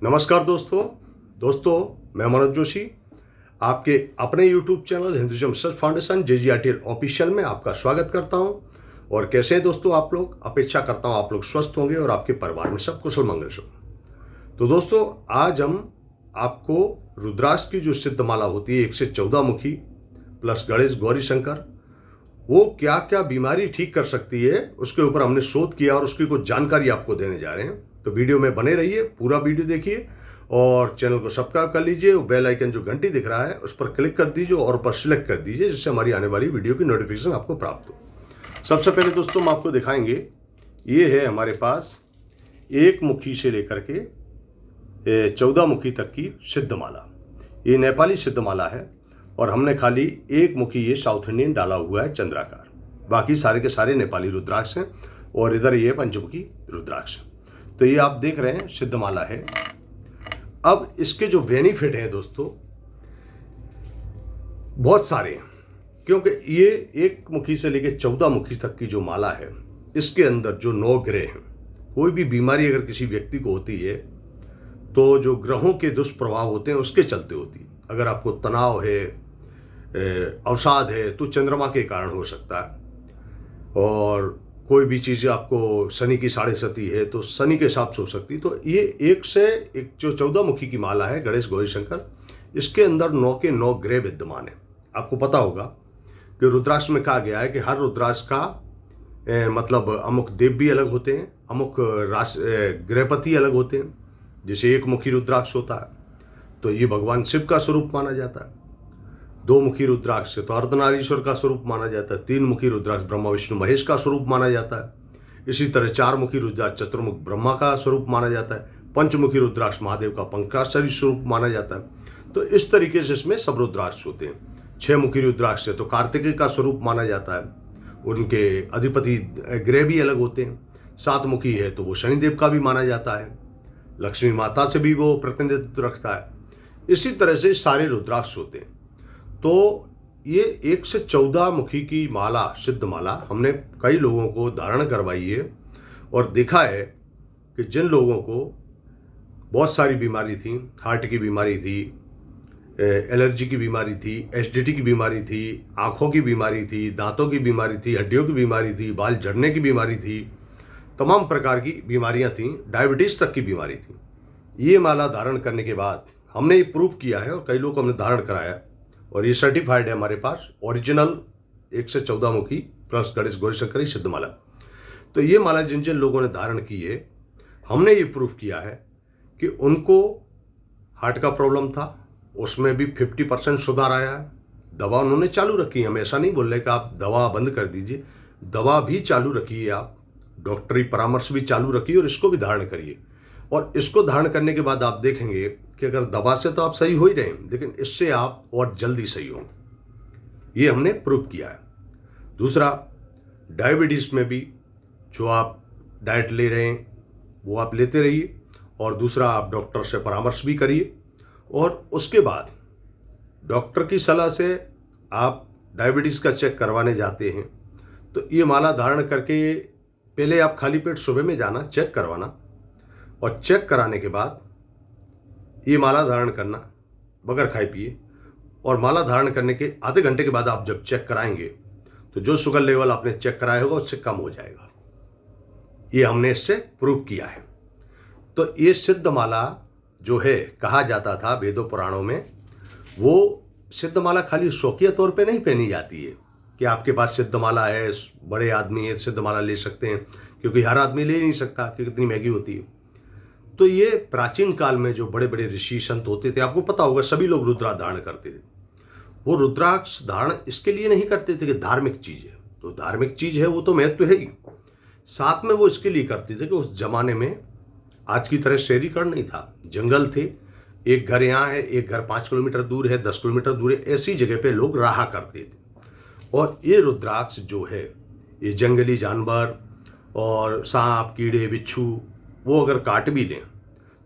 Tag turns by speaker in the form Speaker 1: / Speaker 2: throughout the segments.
Speaker 1: नमस्कार दोस्तों मैं मनोज जोशी आपके अपने YouTube channel Hinduism research foundation JGRTL official में आपका स्वागत करता हूं। और कैसे हैं दोस्तों आप लोग? अपेक्षा करता हूं आप लोग स्वस्थ होंगे और आपके परिवार में सब कुशल मंगल हो। तो दोस्तों आज हम आपको रुद्राक्ष की जो सिद्ध माला होती है 114 मुखी प्लस गणेश गौरी शंकर, वो क्या क्या बीमारी ठीक कर सकती है उसके ऊपर हमने शोध किया और उसकी कुछ जानकारी आपको देने जा रहे हैं। तो वीडियो में बने रहिए, पूरा वीडियो देखिए और चैनल को सब्सक्राइब कर लीजिए। बेल आइकन जो घंटी दिख रहा है उस पर क्लिक कर दीजिए और पर सिलेक्ट कर दीजिए जिससे हमारी आने वाली वीडियो की नोटिफिकेशन आपको प्राप्त हो। सबसे पहले दोस्तों हम आपको दिखाएंगे, ये है हमारे पास एक मुखी से लेकर के 14 मुखी तक की सिद्ध माला। ये नेपाली सिद्ध माला है और हमने खाली एक मुखी ये साउथ इंडियन डाला हुआ है चंद्राकार, बाकी सारे के सारे नेपाली रुद्राक्ष हैं और इधर ये पंचमुखी रुद्राक्ष। तो ये आप देख रहे हैं सिद्ध माला है। अब इसके जो बेनिफिट हैं दोस्तों बहुत सारे हैं, क्योंकि ये एक मुखी से लेकर 14 मुखी तक की जो माला है इसके अंदर जो 9 ग्रह हैं, कोई भी बीमारी अगर किसी व्यक्ति को होती है तो जो ग्रहों के दुष्प्रभाव होते हैं उसके चलते होती है। अगर आपको तनाव है, अवसाद है तो चंद्रमा के कारण हो सकता है, और कोई भी चीज़ आपको शनि की 7.5 है तो शनि के हिसाब से हो सकती है। तो ये एक से एक जो 14 मुखी की माला है गणेश गौरी शंकर, इसके अंदर 9 के 9 ग्रह विद्यमान है। आपको पता होगा कि रुद्राक्ष में कहा गया है कि हर रुद्राक्ष का मतलब अमुक देव भी अलग होते हैं, अमुक ग्रहपति अलग होते हैं। जैसे एक मुखी रुद्राक्ष होता है तो ये भगवान शिव का स्वरूप माना जाता है, 2 मुखी रुद्राक्ष से तो अर्धनारीश्वर का स्वरूप माना जाता है, 3 मुखी रुद्राक्ष ब्रह्मा विष्णु महेश का स्वरूप माना जाता है। इसी तरह 4 मुखी रुद्राक्ष चतुर्मुख ब्रह्मा का स्वरूप माना जाता है, पंचमुखी रुद्राक्ष महादेव का पंचाक्षरी स्वरूप माना जाता है। तो इस तरीके से इसमें सब रुद्राक्ष होते हैं। 6 मुखी रुद्राक्ष से तो कार्तिकेय का स्वरूप माना जाता है, उनके अधिपति ग्रह भी अलग होते हैं। 7 मुखी है तो वो शनिदेव का भी माना जाता है, लक्ष्मी माता से भी वो प्रतिनिधित्व रखता है। इसी तरह से सारे रुद्राक्ष होते हैं। तो ये 1 से 14 मुखी की माला, सिद्ध माला, हमने कई लोगों को धारण करवाई है और देखा है कि जिन लोगों को बहुत सारी बीमारी थी, हार्ट की बीमारी थी, एलर्जी की बीमारी थी, एसिडिटी की बीमारी थी, आँखों की बीमारी थी, दांतों की बीमारी थी, हड्डियों की बीमारी थी, बाल झड़ने की बीमारी थी, तमाम प्रकार की बीमारियां थीं, डायबिटीज़ तक की बीमारी थी। ये माला धारण करने के बाद हमने ये प्रूव किया है और कई लोग को हमने धारण कराया और ये सर्टिफाइड है हमारे पास, ओरिजिनल 1 से 14 मुखी प्लस गणेश गौरी शंकर सिद्ध माला। तो ये माला जिन जिन लोगों ने धारण की है, हमने ये प्रूव किया है कि उनको हार्ट का प्रॉब्लम था, उसमें भी 50% सुधार आया है। दवा उन्होंने चालू रखी है, हम ऐसा नहीं बोल रहे कि आप दवा बंद कर दीजिए, दवा भी चालू रखिए, आप डॉक्टरी परामर्श भी चालू रखिए और इसको भी धारण करिए। और इसको धारण करने के बाद आप देखेंगे कि अगर दवा से तो आप सही हो ही रहे हैं, लेकिन इससे आप और जल्दी सही होंगे। ये हमने प्रूव किया है। दूसरा, डायबिटीज़ में भी जो आप डाइट ले रहे हैं वो आप लेते रहिए, और दूसरा आप डॉक्टर से परामर्श भी करिए, और उसके बाद डॉक्टर की सलाह से आप डायबिटीज़ का चेक करवाने जाते हैं तो ये माला धारण करके पहले आप खाली पेट सुबह में जाना, चेक करवाना, और चेक कराने के बाद ये माला धारण करना बगैर खाए पिए, और माला धारण करने के आधे घंटे के बाद आप जब चेक कराएंगे तो जो शुगर लेवल आपने चेक कराया होगा उससे कम हो जाएगा। ये हमने इससे प्रूव किया है। तो ये सिद्ध माला जो है, कहा जाता था वेदों पुराणों में, वो सिद्ध माला खाली शौकिया तौर पे नहीं पहनी जाती है कि आपके पास सिद्ध माला है, बड़े आदमी है सिद्ध माला ले सकते हैं, क्योंकि हर आदमी ले नहीं सकता क्योंकि कितनी महंगी होती है। तो ये प्राचीन काल में जो बड़े बड़े ऋषि संत होते थे, आपको पता होगा सभी लोग रुद्राक्ष धारण करते थे। वो रुद्राक्ष धारण इसके लिए नहीं करते थे कि धार्मिक चीज़ है, तो धार्मिक चीज़ है वो तो महत्व है ही, साथ में वो इसके लिए करते थे कि उस जमाने में आज की तरह शहरीकरण नहीं था, जंगल थे, एक घर यहाँ है, एक घर 5 किलोमीटर दूर है, 10 किलोमीटर दूर है, ऐसी जगह पे लोग रहा करते थे। और ये रुद्राक्ष जो है, ये जंगली जानवर और सांप कीड़े बिच्छू वो अगर काट भी लें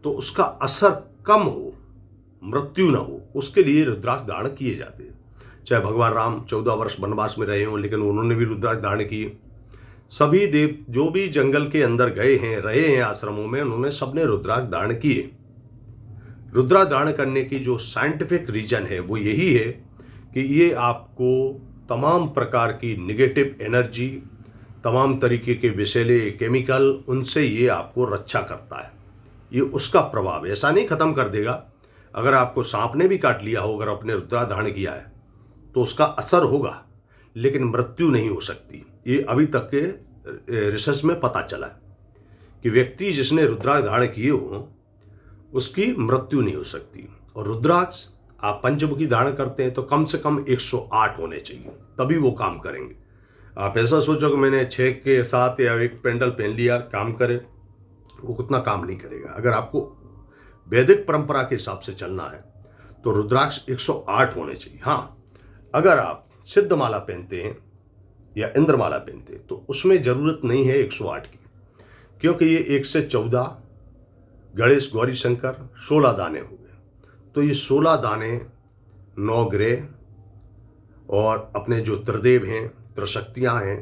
Speaker 1: तो उसका असर कम हो, मृत्यु न हो, उसके लिए रुद्राक्ष धारण किए जाते हैं। चाहे भगवान राम 14 वर्ष वनवास में रहे हों, लेकिन उन्होंने भी रुद्राक्ष धारण किए। सभी देव जो भी जंगल के अंदर गए हैं, रहे हैं आश्रमों में, उन्होंने सबने रुद्राक्ष धारण किए। रुद्राक्ष धारण करने की जो साइंटिफिक रीजन है वो यही है कि ये आपको तमाम प्रकार की निगेटिव एनर्जी, तमाम तरीके के विषैले केमिकल, उनसे ये आपको रक्षा करता है। ये उसका प्रभाव ऐसा नहीं खत्म कर देगा। अगर आपको सांप ने भी काट लिया हो, अगर आपने रुद्राक्ष धारण किया है तो उसका असर होगा, लेकिन मृत्यु नहीं हो सकती। ये अभी तक के रिसर्च में पता चला है कि व्यक्ति जिसने रुद्राक्ष धारण किए हो उसकी मृत्यु नहीं हो सकती। और रुद्राक्ष आप पंचमुखी धारण करते हैं तो कम से कम 108 होने चाहिए, तभी वो काम करेंगे। आप ऐसा सोचो कि मैंने 6 के साथ या एक पेंडल पहन लिया काम करे, वो उतना काम नहीं करेगा। अगर आपको वैदिक परंपरा के हिसाब से चलना है तो रुद्राक्ष 108 होने चाहिए। हाँ, अगर आप सिद्ध माला पहनते हैं या इंद्रमाला पहनते हैं तो उसमें जरूरत नहीं है 108 की, क्योंकि ये 1 से 14 गणेश गौरी शंकर 16 दाने हो गए। तो ये 16 दाने 9 ग्रह और अपने जो त्रिदेव हैं, त्रिशक्तियाँ हैं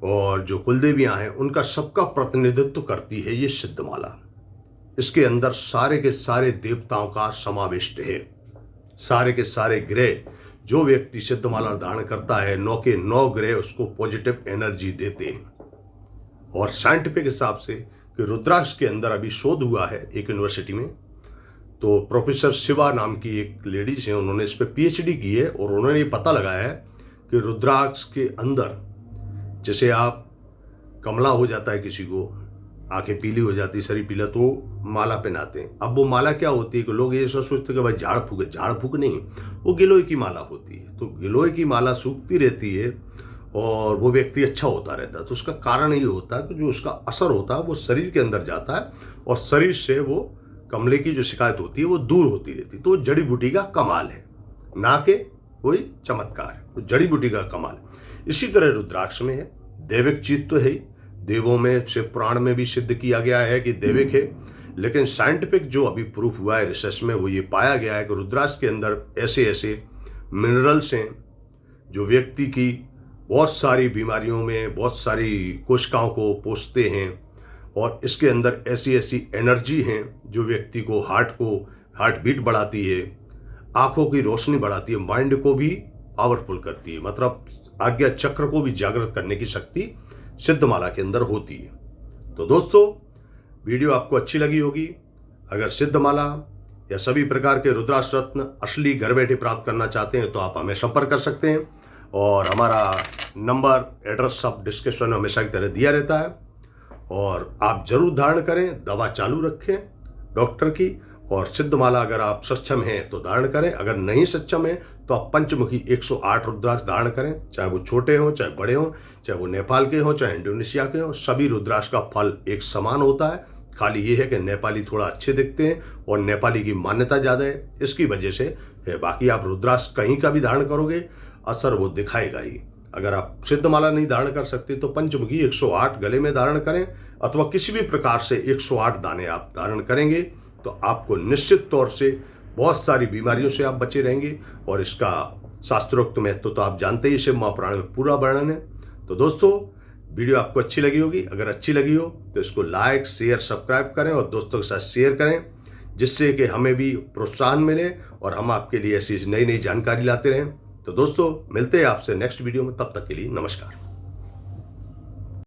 Speaker 1: और जो कुलदेवियाँ हैं, उनका सबका प्रतिनिधित्व करती है ये सिद्ध माला। इसके अंदर सारे के सारे देवताओं का समाविष्ट है। सारे के सारे ग्रह, जो व्यक्ति सिद्ध माला धारण करता है, 9 के 9 ग्रह उसको पॉजिटिव एनर्जी देते हैं। और साइंटिफिक हिसाब से कि रुद्राक्ष के अंदर अभी शोध हुआ है एक यूनिवर्सिटी में, तो प्रोफेसर शिवा नाम की एक लेडीज है, उन्होंने इस पर पीएचडी की है और उन्होंने ये पता लगाया है कि रुद्राक्ष के अंदर, जैसे आप कमला हो जाता है किसी को, आंखें पीली हो जाती, शरीर पीला, तो माला पहनाते हैं। अब वो माला क्या होती है कि लोग ये सोचते हैं कि भाई झाड़ फूक है, झाड़ फूक नहीं, वो गिलोय की माला होती है। तो गिलोय की माला सूखती रहती है और वो व्यक्ति अच्छा होता रहता है। तो उसका कारण ये होता है कि जो उसका असर होता है वो शरीर के अंदर जाता है और शरीर से वो कमले की जो शिकायत होती है वो दूर होती रहती है। तो जड़ी बूटी का कमाल है, ना कि कोई चमत्कार है, तो जड़ी बूटी का कमाल है। इसी तरह रुद्राक्ष में है, दैविक चीज तो है ही, देवों में शिव पुराण में भी सिद्ध किया गया है कि दैविक है। लेकिन साइंटिफिक जो अभी प्रूफ हुआ है रिसर्च में, वो ये पाया गया है कि रुद्राक्ष के अंदर ऐसे ऐसे मिनरल्स हैं जो व्यक्ति की बहुत सारी बीमारियों में बहुत सारी कोशिकाओं को पोषते हैं। और इसके अंदर ऐसी ऐसी एनर्जी हैं जो व्यक्ति को हार्ट बीट बढ़ाती है, आंखों की रोशनी बढ़ाती है, माइंड को भी पावरफुल करती है, मतलब आज्ञा चक्र को भी जागृत करने की शक्ति सिद्ध माला के अंदर होती है। तो दोस्तों, वीडियो आपको अच्छी लगी होगी। अगर सिद्ध माला या सभी प्रकार के रुद्राक्ष रत्न असली घर बैठे प्राप्त करना चाहते हैं तो आप हमें संपर्क कर सकते हैं और हमारा नंबर, एड्रेस सब डिस्क्रिप्शन में हमेशा की तरह दिया रहता है। और आप जरूर धारण करें, दवा चालू रखें डॉक्टर की। और सिद्ध माला अगर आप सक्षम हैं तो धारण करें, अगर नहीं सक्षम है तो आप पंचमुखी 108 रुद्राक्ष धारण करें, चाहे वो छोटे हों, चाहे बड़े हों, चाहे वो नेपाल के हों, चाहे इंडोनेशिया के हों। सभी रुद्राक्ष का फल एक समान होता है। खाली ये है कि नेपाली थोड़ा अच्छे दिखते हैं और नेपाली की मान्यता ज़्यादा है, इसकी वजह से है। बाकी आप रुद्राक्ष कहीं का भी धारण करोगे, असर वो दिखाएगा ही। अगर आप सिद्ध माला नहीं धारण कर सकते तो पंचमुखी 108 गले में धारण करें, अथवा किसी भी प्रकार से 108 दाने आप धारण करेंगे तो आपको निश्चित तौर से बहुत सारी बीमारियों से आप बचे रहेंगे। और इसका शास्त्रोक्त महत्व तो आप जानते ही, शिव महापुराण में पूरा वर्णन है। तो दोस्तों, वीडियो आपको अच्छी लगी होगी। अगर अच्छी लगी हो तो इसको लाइक, शेयर, सब्सक्राइब करें और दोस्तों के साथ शेयर करें, जिससे कि हमें भी प्रोत्साहन मिले और हम आपके लिए ऐसी नई नई जानकारी लाते रहें। तो दोस्तों, मिलते हैं आपसे नेक्स्ट वीडियो में, तब तक के लिए नमस्कार।